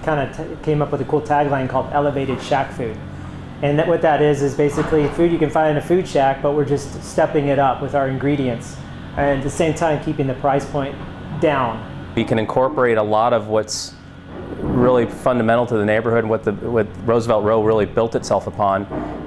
kind of came up with a cool tagline called Elevated Shack Food. And what that is basically food you can find in a food shack, but we're just stepping it up with our ingredients, and at the same time keeping the price point down. We can incorporate a lot of what's really fundamental to the neighborhood and what Roosevelt Row really built itself upon,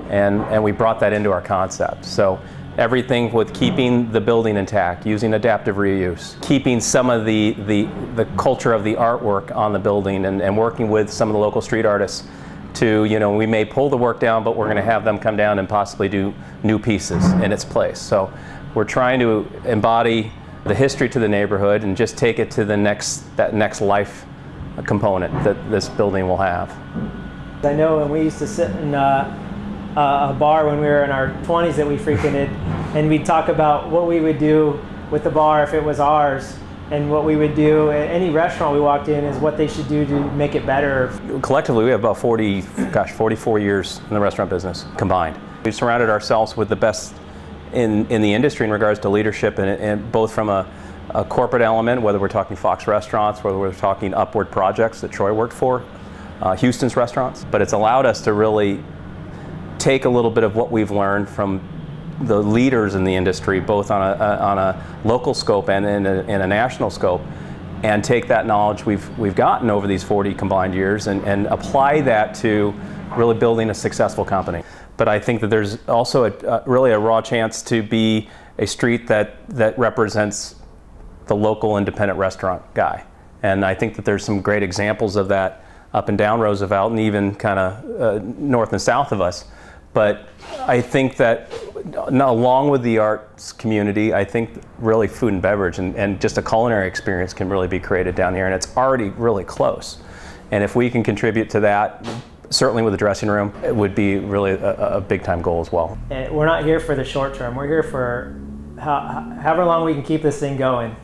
and we brought that into our concept. So everything with keeping the building intact, using adaptive reuse, keeping some of the culture of the artwork on the building, and working with some of the local street artists to, we may pull the work down, but we're going to have them come down and possibly do new pieces in its place. So we're trying to embody the history to the neighborhood and just take it to that next life component that this building will have. I know when we used to sit in a bar when we were in our 20s that we frequented, and we'd talk about what we would do with the bar if it was ours, and what we would do at any restaurant we walked in is what they should do to make it better. Collectively, we have about 44 years in the restaurant business combined. We've surrounded ourselves with the best in the industry in regards to leadership, and both from a corporate element, whether we're talking Fox Restaurants, whether we're talking Upward Projects that Troy worked for, Houston's restaurants. But it's allowed us to really take a little bit of what we've learned from the leaders in the industry, both on a local scope and in a national scope, and take that knowledge we've gotten over these 40 combined years and apply that to really building a successful company. But I think that there's also really a raw chance to be a street that represents the local independent restaurant guy. And I think that there's some great examples of that up and down Roosevelt, and even kind of north and south of us. But I think that along with the arts community, I think really food and beverage and just a culinary experience can really be created down here, and it's already really close. And if we can contribute to that, certainly with the dressing room, it would be really a big time goal as well. And we're not here for the short term. We're here for however long we can keep this thing going.